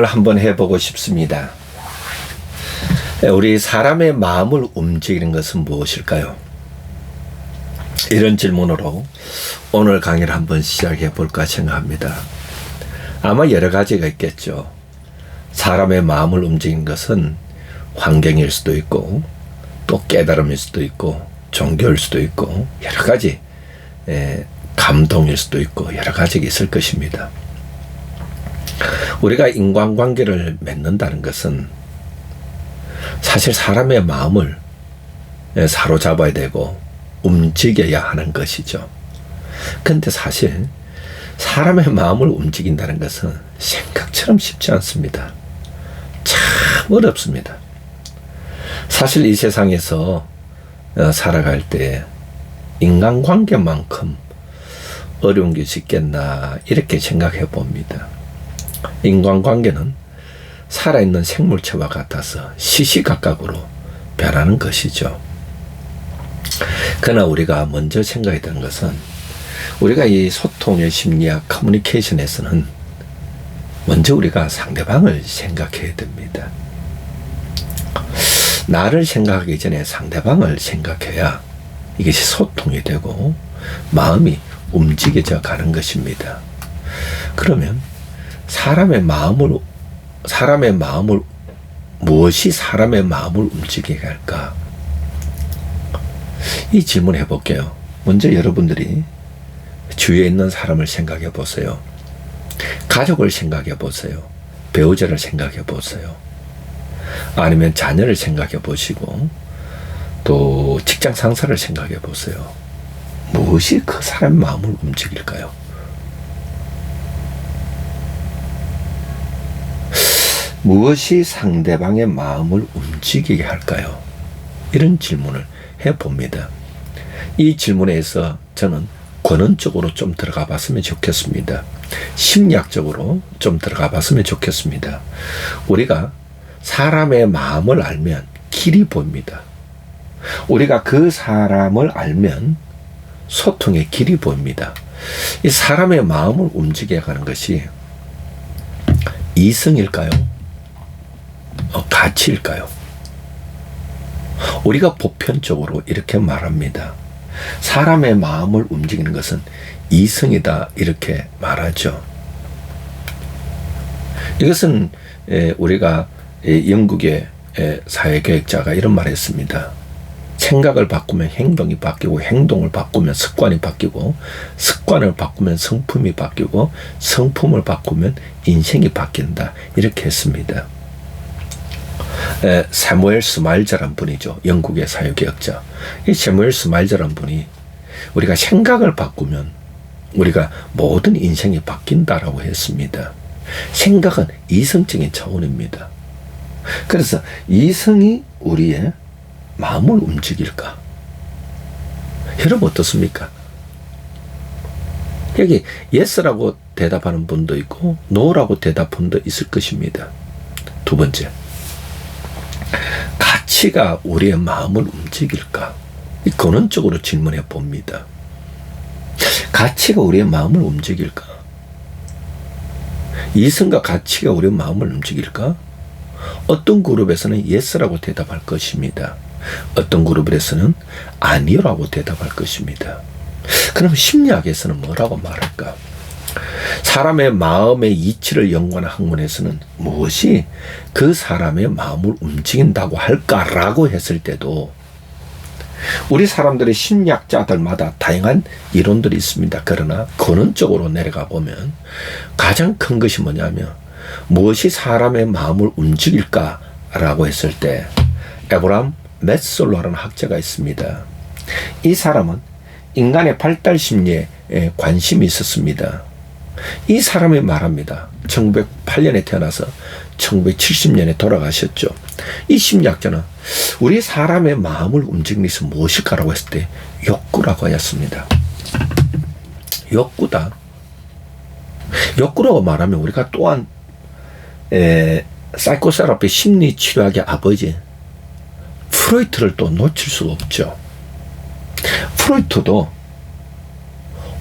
한번 해보고 싶습니다. 우리 사람의 마음을 움직이는 것은 무엇일까요? 이런 질문으로 오늘 강의를 한번 시작해 볼까 생각합니다. 아마 여러 가지가 있겠죠. 사람의 마음을 움직이는 것은 환경일 수도 있고, 또 깨달음일 수도 있고, 종교일 수도 있고, 여러 가지 감동일 수도 있고, 여러 가지가 있을 것입니다. 우리가 인간관계를 맺는다는 것은 사실 사람의 마음을 사로잡아야 되고 움직여야 하는 것이죠. 근데 사실 사람의 마음을 움직인다는 것은 생각처럼 쉽지 않습니다. 참 어렵습니다. 사실 이 세상에서 살아갈 때 인간관계만큼 어려운 것이 있겠나 이렇게 생각해 봅니다. 인간관계는 살아있는 생물체와 같아서 시시각각으로 변하는 것이죠. 그러나 우리가 먼저 생각해야 되는 것은 우리가 이 소통의 심리학 커뮤니케이션에서는 먼저 우리가 상대방을 생각해야 됩니다. 나를 생각하기 전에 상대방을 생각해야 이것이 소통이 되고 마음이 움직여져 가는 것입니다. 그러면 무엇이 사람의 마음을 움직이게 할까? 이 질문 해볼게요. 먼저 여러분들이 주위에 있는 사람을 생각해 보세요. 가족을 생각해 보세요. 배우자를 생각해 보세요. 아니면 자녀를 생각해 보시고, 또 직장 상사를 생각해 보세요. 무엇이 그 사람의 마음을 움직일까요? 무엇이 상대방의 마음을 움직이게 할까요? 이런 질문을 해봅니다. 이 질문에서 저는 권원적으로 좀 들어가 봤으면 좋겠습니다. 심리학적으로 좀 들어가 봤으면 좋겠습니다. 우리가 사람의 마음을 알면 길이 보입니다. 우리가 그 사람을 알면 소통의 길이 보입니다. 이 사람의 마음을 움직여 가는 것이 이성일까요? 가치일까요? 우리가 보편적으로 이렇게 말합니다. 사람의 마음을 움직이는 것은 이성이다 이렇게 말하죠. 이것은 우리가 영국의 사회교육자가 이런 말을 했습니다. 생각을 바꾸면 행동이 바뀌고, 행동을 바꾸면 습관이 바뀌고, 습관을 바꾸면 성품이 바뀌고, 성품을 바꾸면 인생이 바뀐다 이렇게 했습니다. 세무엘 스마일저란 분이죠. 영국의 사회개혁자. 이 세무엘 스마일저란 분이 우리가 생각을 바꾸면 우리가 모든 인생이 바뀐다라고 했습니다. 생각은 이성적인 차원입니다. 그래서 이성이 우리의 마음을 움직일까? 여러분 어떻습니까? 여기 yes라고 대답하는 분도 있고 no라고 대답하는 분도 있을 것입니다. 두 번째, 가치가 우리의 마음을 움직일까? 근원적으로 질문해 봅니다. 가치가 우리의 마음을 움직일까? 이성과 가치가 우리의 마음을 움직일까? 어떤 그룹에서는 yes라고 대답할 것입니다. 어떤 그룹에서는 아니요라고 대답할 것입니다. 그럼 심리학에서는 뭐라고 말할까? 사람의 마음의 이치를 연구하는 학문에서는 무엇이 그 사람의 마음을 움직인다고 할까라고 했을 때도 우리 사람들의 심리학자들마다 다양한 이론들이 있습니다. 그러나 근원적으로 내려가 보면 가장 큰 것이 뭐냐면 무엇이 사람의 마음을 움직일까라고 했을 때 에브람 메슬로라는 학자가 있습니다. 이 사람은 인간의 발달 심리에 관심이 있었습니다. 이 사람이 말합니다. 1908년에 태어나서 1970년에 돌아가셨죠. 이 심리학자는 우리 사람의 마음을 움직이는 것이 무엇일까라고 했을 때 욕구라고 하였습니다. 욕구다. 욕구라고 말하면 우리가 또한 사이코세라피 심리치료학의 아버지 프로이트를 또 놓칠 수가 없죠. 프로이트도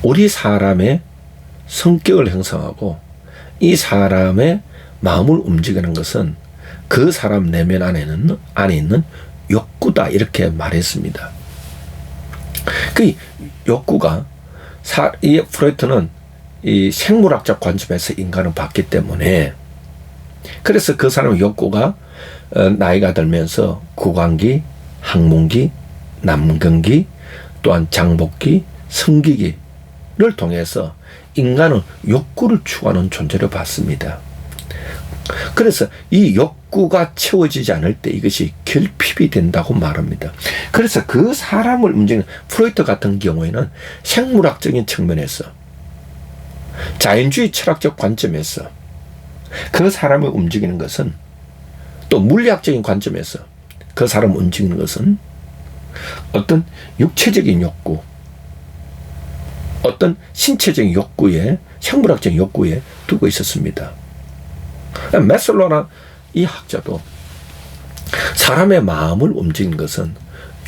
우리 사람의 성격을 형성하고 이 사람의 마음을 움직이는 것은 그 사람 내면 안에 있는 욕구다 이렇게 말했습니다. 그 욕구가 이 프로이트는 이 생물학적 관점에서 인간을 봤기 때문에 그래서 그 사람의 욕구가 나이가 들면서 구강기, 항문기, 남근기, 또한 장복기, 성기기를 통해서 인간은 욕구를 추구하는 존재로 봤습니다. 그래서 이 욕구가 채워지지 않을 때 이것이 결핍이 된다고 말합니다. 그래서 그 사람을 움직이는 프로이트 같은 경우에는 생물학적인 측면에서 자연주의 철학적 관점에서 그 사람을 움직이는 것은 또 물리학적인 관점에서 그 사람을 움직이는 것은 어떤 육체적인 욕구, 어떤 신체적인 욕구에 생물학적인 욕구에 두고 있었습니다. 메슬로나 이 학자도 사람의 마음을 움직이는 것은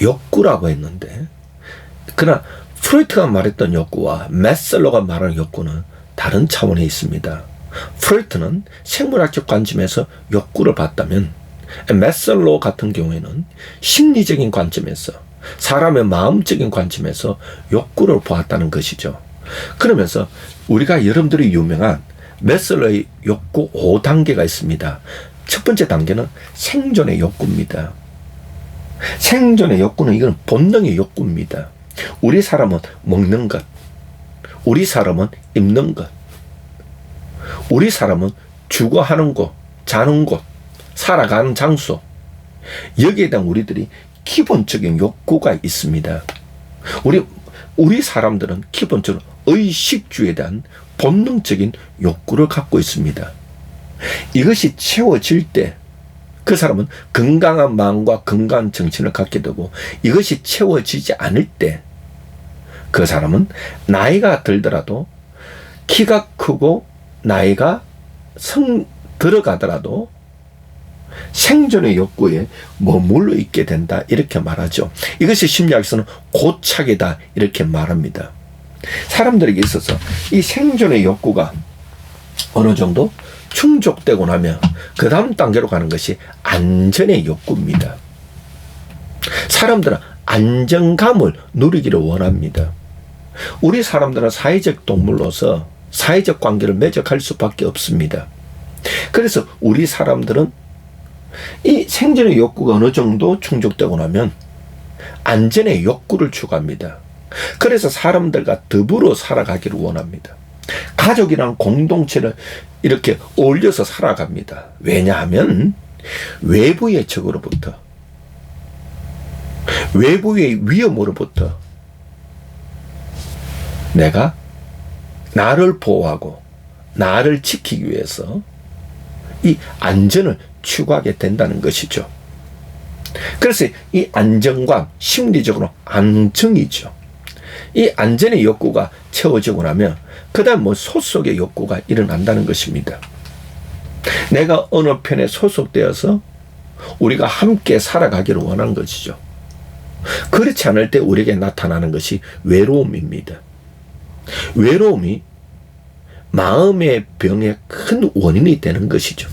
욕구라고 했는데 그러나 프로이트가 말했던 욕구와 메슬로가 말하는 욕구는 다른 차원에 있습니다. 프로이트는 생물학적 관점에서 욕구를 봤다면 메슬로 같은 경우에는 심리적인 관점에서 사람의 마음적인 관점에서 욕구를 보았다는 것이죠. 그러면서 우리가 여러분들이 유명한 메슬로의 욕구 5단계가 있습니다. 첫 번째 단계는 생존의 욕구입니다. 생존의 욕구는 이건 본능의 욕구입니다. 우리 사람은 먹는 것, 우리 사람은 입는 것, 우리 사람은 주거하는 곳, 자는 곳, 살아가는 장소, 여기에 대한 우리들이 기본적인 욕구가 있습니다. 우리 사람들은 기본적으로 의식주에 대한 본능적인 욕구를 갖고 있습니다. 이것이 채워질 때 그 사람은 건강한 마음과 건강한 정신을 갖게 되고 이것이 채워지지 않을 때 그 사람은 나이가 들더라도 키가 크고 나이가 들어가더라도 생존의 욕구에 머물러 있게 된다 이렇게 말하죠. 이것이 심리학에서는 고착이다 이렇게 말합니다. 사람들에게 있어서 이 생존의 욕구가 어느 정도 충족되고 나면 그 다음 단계로 가는 것이 안전의 욕구입니다. 사람들은 안정감을 누리기를 원합니다. 우리 사람들은 사회적 동물로서 사회적 관계를 맺어갈 수밖에 없습니다. 그래서 우리 사람들은 이 생존의 욕구가 어느 정도 충족되고 나면 안전의 욕구를 추구합니다. 그래서 사람들과 더불어 살아가기를 원합니다. 가족이란 공동체를 이렇게 어울려서 살아갑니다. 왜냐하면 외부의 적으로부터, 외부의 위험으로부터 내가 나를 보호하고 나를 지키기 위해서 이 안전을 추구하게 된다는 것이죠. 그래서 이 안정감, 심리적으로 안정이죠. 이 안전의 욕구가 채워지고 나면 그 다음 소속의 욕구가 일어난다는 것입니다. 내가 어느 편에 소속되어서 우리가 함께 살아가기를 원하는 것이죠. 그렇지 않을 때 우리에게 나타나는 것이 외로움입니다. 외로움이 마음의 병의 큰 원인이 되는 것이죠.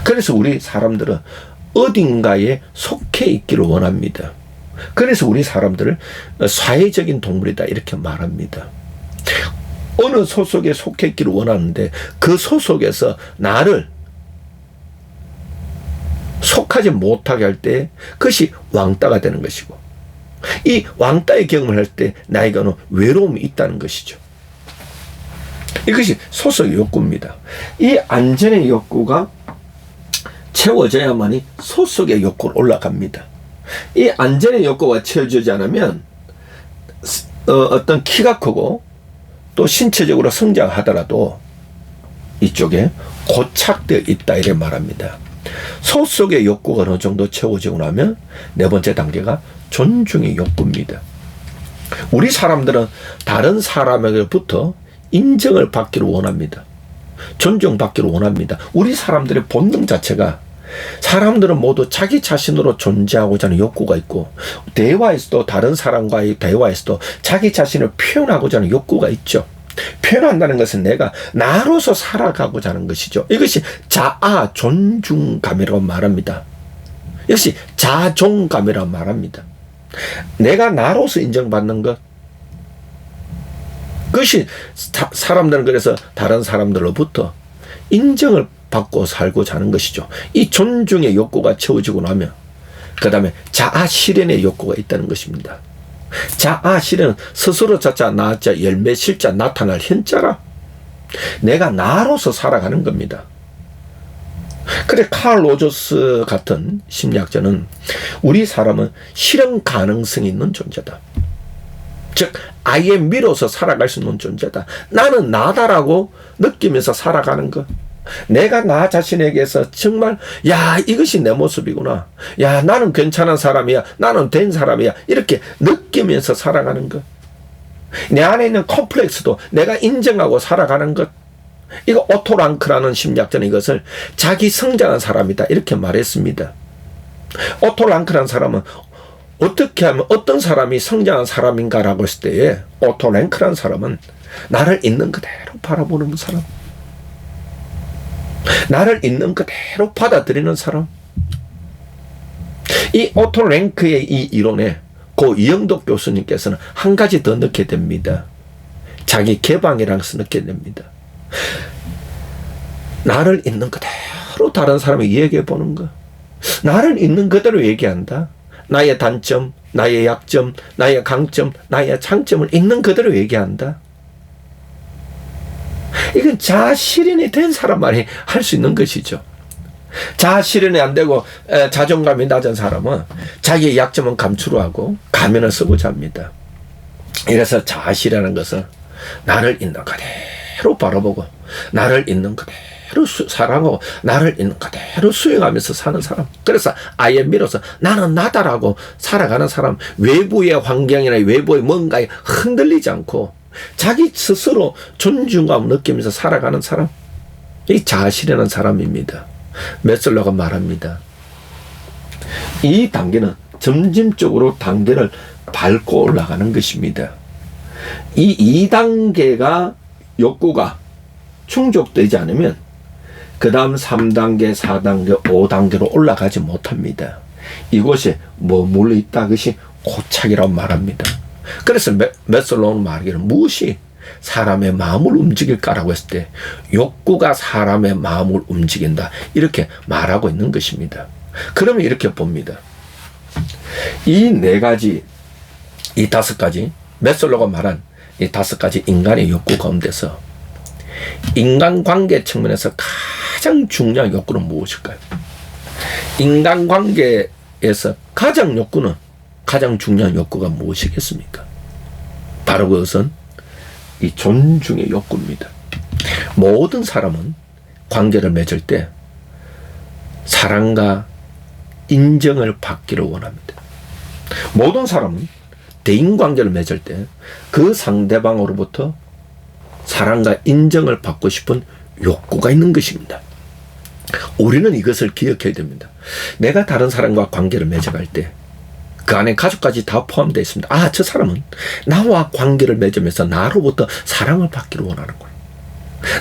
그래서 우리 사람들은 어딘가에 속해 있기를 원합니다. 그래서 우리 사람들을 사회적인 동물이다 이렇게 말합니다. 어느 소속에 속해 있기를 원하는데 그 소속에서 나를 속하지 못하게 할 때 그것이 왕따가 되는 것이고 이 왕따의 경험을 할 때 나에게는 외로움이 있다는 것이죠. 이것이 소속의 욕구입니다. 이 안전의 욕구가 채워져야만이 소속의 욕구로 올라갑니다. 이 안전의 욕구가 채워지지 않으면 어떤 키가 크고 또 신체적으로 성장하더라도 이쪽에 고착되어 있다 이렇게 말합니다. 소속의 욕구가 어느 정도 채워지고 나면 네 번째 단계가 존중의 욕구입니다. 우리 사람들은 다른 사람에게부터 인정을 받기를 원합니다. 존중받기를 원합니다. 우리 사람들의 본능 자체가 사람들은 모두 자기 자신으로 존재하고자 하는 욕구가 있고 대화에서도 다른 사람과의 대화에서도 자기 자신을 표현하고자 하는 욕구가 있죠. 표현한다는 것은 내가 나로서 살아가고자 하는 것이죠. 이것이 자아 존중감이라고 말합니다. 역시 자존감이라고 말합니다. 내가 나로서 인정받는 것, 그것이 사람들은 그래서 다른 사람들로부터 인정을 받고 살고자 하는 것이죠. 이 존중의 욕구가 채워지고 나면 그 다음에 자아 실현의 욕구가 있다는 것입니다. 자아 실현은 스스로 자자 나자 열매 실자 나타날 현자라, 내가 나로서 살아가는 겁니다. 그래 칼 로저스 같은 심리학자는 우리 사람은 실현 가능성이 있는 존재다. 즉 I am으로서 살아갈 수 있는 존재다. 나는 나다라고 느끼면서 살아가는 것. 내가 나 자신에게서 정말 야 이것이 내 모습이구나. 야 나는 괜찮은 사람이야. 나는 된 사람이야. 이렇게 느끼면서 살아가는 것. 내 안에 있는 컴플렉스도 내가 인정하고 살아가는 것. 이거 오토 랑크라는 심리학자는 이것을 자기 성장한 사람이다 이렇게 말했습니다. 오토 랑크라는 사람은 어떻게 하면 어떤 사람이 성장한 사람인가라고 했을 때에 오토 랑크라는 사람은 나를 있는 그대로 바라보는 사람, 나를 있는 그대로 받아들이는 사람. 이 오토 랭크의 이 이론에 고 이영덕 교수님께서는 한 가지 더 넣게 됩니다. 자기 개방이라는 것을 넣게 됩니다. 나를 있는 그대로 다른 사람이 얘기해 보는 거. 나를 있는 그대로 얘기한다. 나의 단점, 나의 약점, 나의 강점, 나의 장점을 있는 그대로 얘기한다. 이건 자아 실현이 된 사람만이 할 수 있는 것이죠. 자아 실현이 안 되고 자존감이 낮은 사람은 자기의 약점은 감추려 하고 가면을 쓰고자 합니다. 이래서 자아 실현하는 것은 나를 있는 그대로 바라보고 나를 있는 그대로 사랑하고 나를 있는 그대로 수용하면서 사는 사람. 그래서 I am으로서 나는 나다라고 살아가는 사람. 외부의 환경이나 외부의 뭔가에 흔들리지 않고 자기 스스로 존중감을 느끼면서 살아가는 사람. 이 자아실현한 사람입니다. 메슬러가 말합니다. 이 단계는 점진적으로 단계를 밟고 올라가는 것입니다. 이 2단계가 욕구가 충족되지 않으면 그 다음 3단계, 4단계, 5단계로 올라가지 못합니다. 이곳에 머물러 있다. 그것이 고착이라고 말합니다. 그래서 메슬로우는 말하기를 무엇이 사람의 마음을 움직일까라고 했을 때 욕구가 사람의 마음을 움직인다. 이렇게 말하고 있는 것입니다. 그러면 이렇게 봅니다. 이 4가지, 이 5가지, 메슬로우가 말한 이 5가지 인간의 욕구 가운데서 인간관계 측면에서 가장 중요한 욕구는 무엇일까요? 인간관계에서 가장 중요한 욕구가 무엇이겠습니까? 바로 그것은 이 존중의 욕구입니다. 모든 사람은 관계를 맺을 때 사랑과 인정을 받기를 원합니다. 모든 사람은 대인관계를 맺을 때 그 상대방으로부터 사랑과 인정을 받고 싶은 욕구가 있는 것입니다. 우리는 이것을 기억해야 됩니다. 내가 다른 사람과 관계를 맺어갈 때 그 안에 가족까지 다 포함되어 있습니다. 아, 저 사람은 나와 관계를 맺으면서 나로부터 사랑을 받기를 원하는구나.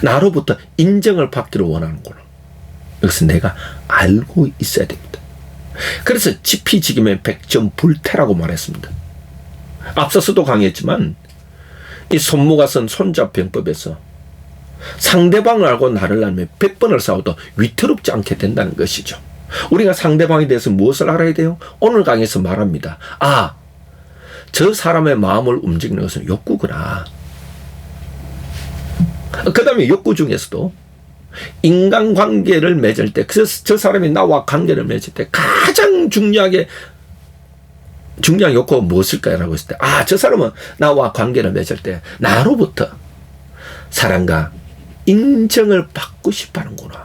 나로부터 인정을 받기를 원하는구나. 이것은 내가 알고 있어야 됩니다. 그래서 지피지기면 백전 불태라고 말했습니다. 앞서서도 강의했지만 이 손모가 쓴 손자병법에서 상대방을 알고 나를 알면 100번을 싸워도 위태롭지 않게 된다는 것이죠. 우리가 상대방에 대해서 무엇을 알아야 돼요? 오늘 강의에서 말합니다. 아, 저 사람의 마음을 움직이는 것은 욕구구나. 그 다음에 욕구 중에서도 인간관계를 맺을 때, 저 사람이 나와 관계를 맺을 때 가장 중요한 욕구가 무엇일까요? 라고 했을 때, 아, 저 사람은 나와 관계를 맺을 때 나로부터 사랑과 인정을 받고 싶어 하는구나.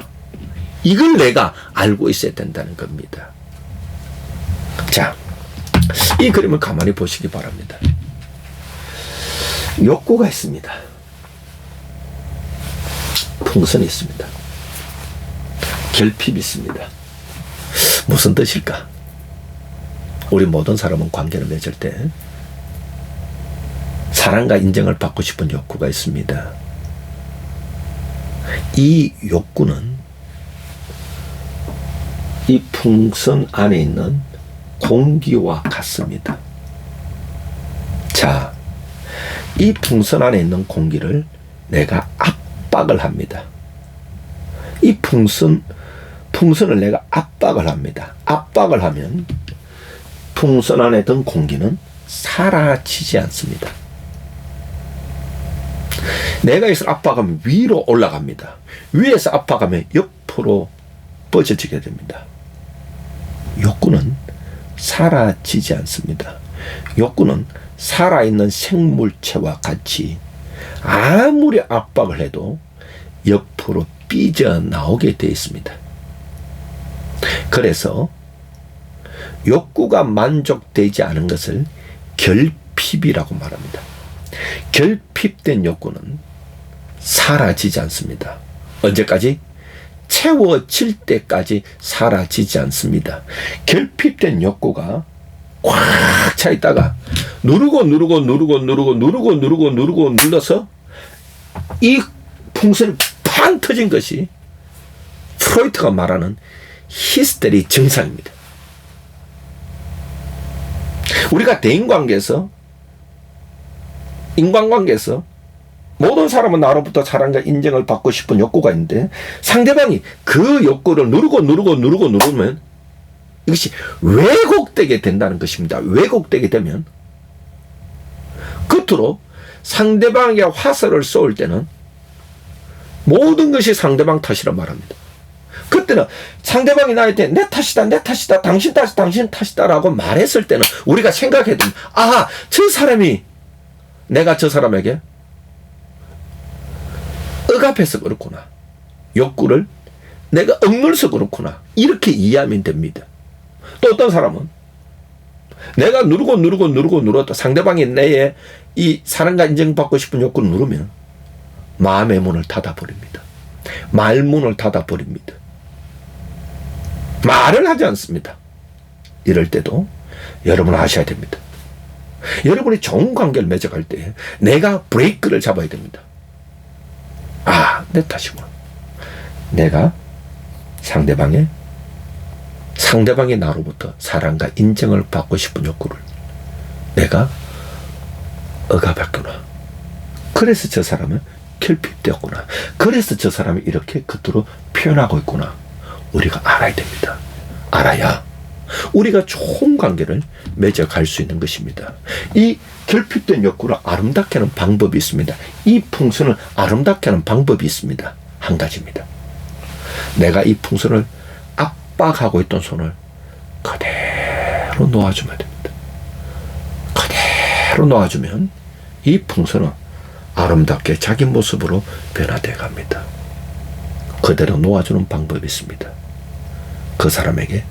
이걸 내가 알고 있어야 된다는 겁니다. 자, 이 그림을 가만히 보시기 바랍니다. 욕구가 있습니다. 풍선이 있습니다. 결핍이 있습니다. 무슨 뜻일까? 우리 모든 사람은 관계를 맺을 때 사랑과 인정을 받고 싶은 욕구가 있습니다. 이 욕구는 이 풍선 안에 있는 공기와 같습니다. 자, 이 풍선 안에 있는 공기를 내가 압박을 합니다. 이 풍선을 내가 압박을 합니다. 압박을 하면 풍선 안에 든 공기는 사라지지 않습니다. 내가 이것을 압박하면 위로 올라갑니다. 위에서 압박하면 옆으로 뻗어지게 됩니다. 욕구는 사라지지 않습니다. 욕구는 살아있는 생물체와 같이 아무리 압박을 해도 옆으로 삐져나오게 되어 있습니다. 그래서 욕구가 만족되지 않은 것을 결핍이라고 말합니다. 결핍된 욕구는 사라지지 않습니다. 언제까지? 채워질 때까지 사라지지 않습니다. 결핍된 욕구가 꽉 차 있다가 눌러서 이 풍선이 팡 터진 것이 프로이트가 말하는 히스테리 증상입니다. 우리가 대인관계에서, 인간관계에서 모든 사람은 나로부터 사랑과 인정을 받고 싶은 욕구가 있는데 상대방이 그 욕구를 누르면 이것이 왜곡되게 된다는 것입니다. 왜곡되게 되면 끝으로 상대방에게 화살을 쏘을 때는 모든 것이 상대방 탓이라 말합니다. 그때는 상대방이 나한테 내 탓이다, 당신 탓이다 라고 말했을 때는 우리가 생각해야 됩니다. 아, 저 사람이 내가 저 사람에게 억압해서 그렇구나. 욕구를 내가 억눌러서 그렇구나. 이렇게 이해하면 됩니다. 또 어떤 사람은 내가 누르다 상대방이 내의 이 사랑과 인정받고 싶은 욕구를 누르면 마음의 문을 닫아버립니다. 말문을 닫아버립니다. 말을 하지 않습니다. 이럴 때도 여러분 아셔야 됩니다. 여러분이 좋은 관계를 맺어갈 때 내가 브레이크를 잡아야 됩니다. 아, 내 탓이구나. 내가 상대방이 나로부터 사랑과 인정을 받고 싶은 욕구를 내가 억압했구나. 그래서 저 사람은 결핍되었구나. 그래서 저 사람이 이렇게 겉으로 표현하고 있구나. 우리가 알아야 됩니다. 알아야 우리가 좋은 관계를 맺어갈 수 있는 것입니다. 이 결핍된 욕구를 아름답게 하는 방법이 있습니다. 이 풍선을 아름답게 하는 방법이 있습니다. 한 가지입니다. 내가 이 풍선을 압박하고 있던 손을 그대로 놓아주면 됩니다. 그대로 놓아주면 이 풍선은 아름답게 자기 모습으로 변화되어 갑니다. 그대로 놓아주는 방법이 있습니다. 그 사람에게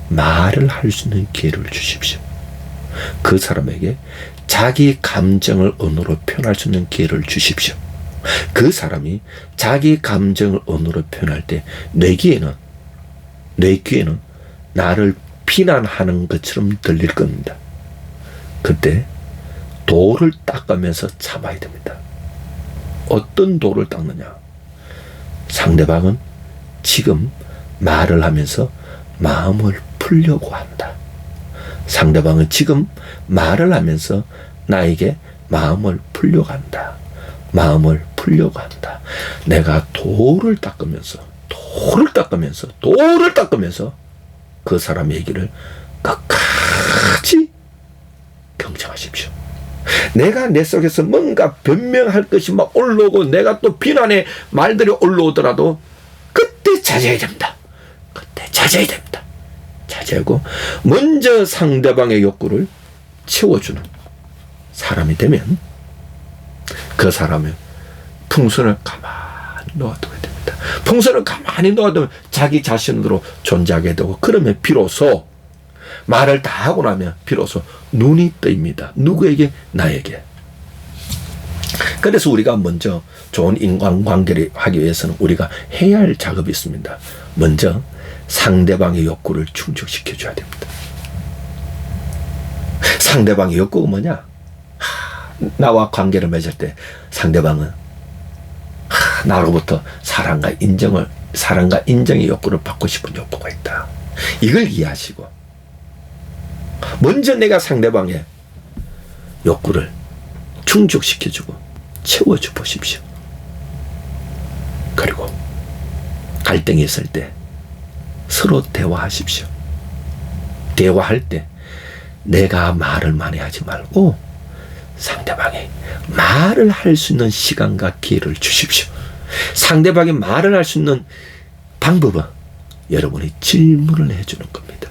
말을 할 수 있는 기회를 주십시오. 그 사람에게 자기 감정을 언어로 표현할 수 있는 기회를 주십시오. 그 사람이 자기 감정을 언어로 표현할 때 내 귀에는 나를 비난하는 것처럼 들릴 겁니다. 그때 돌을 닦으면서 참아야 됩니다. 어떤 돌을 닦느냐? 상대방은 지금 말을 하면서 마음을 풀려고 한다. 상대방은 지금 말을 하면서 나에게 마음을 풀려고 한다. 마음을 풀려고 한다. 내가 돌을 닦으면서 그 사람의 얘기를 끝까지 경청하십시오. 내가 내 속에서 뭔가 변명할 것이 막 올라오고 내가 또 비난의 말들이 올라오더라도 그때 자제해야 됩니다. 그때 자제해야 됩니다. 자제하고 먼저 상대방의 욕구를 채워주는 사람이 되면 그 사람의 풍선을 가만히 놓아두게 됩니다. 풍선을 가만히 놓아두면 자기 자신으로 존재하게 되고 그러면 비로소 말을 다 하고 나면 비로소 눈이 뜨입니다. 누구에게? 나에게. 그래서 우리가 먼저 좋은 인간관계를 하기 위해서는 우리가 해야 할 작업이 있습니다. 먼저 상대방의 욕구를 충족시켜줘야 됩니다. 상대방의 욕구가 뭐냐? 나와 관계를 맺을 때 상대방은 나로부터 사랑과 인정의 욕구를 받고 싶은 욕구가 있다. 이걸 이해하시고 먼저 내가 상대방의 욕구를 충족시켜주고 채워줘 보십시오. 그리고 갈등이 있을 때 서로 대화하십시오. 대화할 때 내가 말을 많이 하지 말고 상대방이 말을 할 수 있는 시간과 기회를 주십시오. 상대방이 말을 할 수 있는 방법은 여러분이 질문을 해주는 겁니다.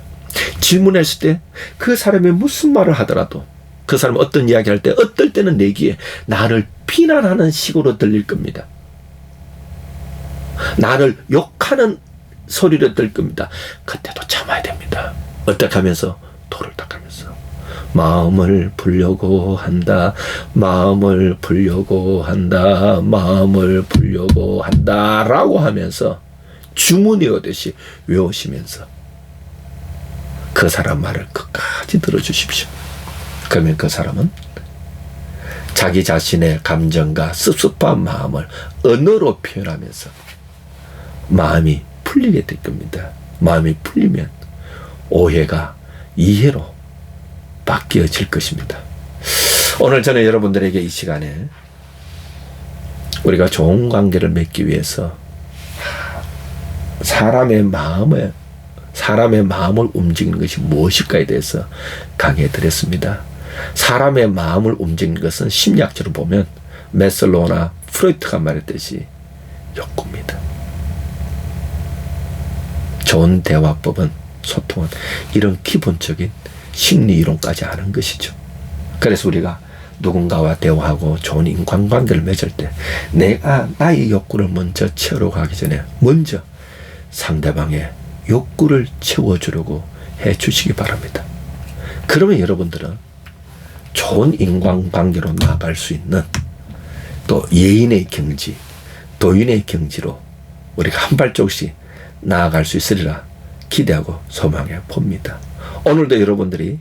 질문했을 때 그 사람이 무슨 말을 하더라도 그 사람이 어떤 이야기를 할 때 어떨 때는 내 귀에 나를 비난하는 식으로 들릴 겁니다. 나를 욕하는 소리를 들을 겁니다. 그때도 참아야 됩니다. 어떻게 하면서? 도를 닦으면서 마음을 풀려고 한다. 마음을 풀려고 한다. 마음을 풀려고 한다 라고 하면서 주문이 오듯이 외우시면서 그 사람 말을 끝까지 들어주십시오. 그러면 그 사람은 자기 자신의 감정과 섭섭한 마음을 언어로 표현하면서 마음이 풀리게 될 겁니다. 마음이 풀리면 오해가 이해로 바뀌어질 것입니다. 오늘 저는 여러분들에게 이 시간에 우리가 좋은 관계를 맺기 위해서 사람의 마음을 움직이는 것이 무엇일까에 대해서 강의해 드렸습니다. 사람의 마음을 움직이는 것은 심리학적으로 보면 메슬로우나 프로이트가 말했듯이 욕구입니다. 좋은 대화법은, 소통은 이런 기본적인 심리 이론까지 아는 것이죠. 그래서 우리가 누군가와 대화하고 좋은 인간관계를 맺을 때 내가 나의 욕구를 먼저 채우려고 하기 전에 먼저 상대방의 욕구를 채워주려고 해주시기 바랍니다. 그러면 여러분들은 좋은 인간관계로 나아갈 수 있는 또 예인의 경지, 도인의 경지로 우리가 한 발짝씩 나아갈 수 있으리라 기대하고 소망해 봅니다. 오늘도 여러분들이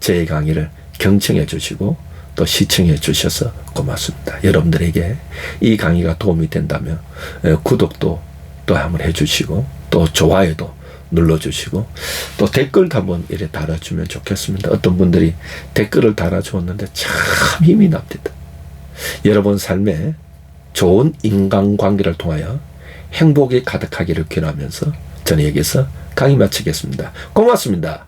제 강의를 경청해 주시고 또 시청해 주셔서 고맙습니다. 여러분들에게 이 강의가 도움이 된다면 구독도 또 한번 해주시고 또 좋아요도 눌러주시고 또 댓글도 한번 이렇게 달아주면 좋겠습니다. 어떤 분들이 댓글을 달아주었는데 참 힘이 납니다. 여러분 삶에 좋은 인간관계를 통하여 행복이 가득하기를 기원하면서 저는 여기서 강의 마치겠습니다. 고맙습니다.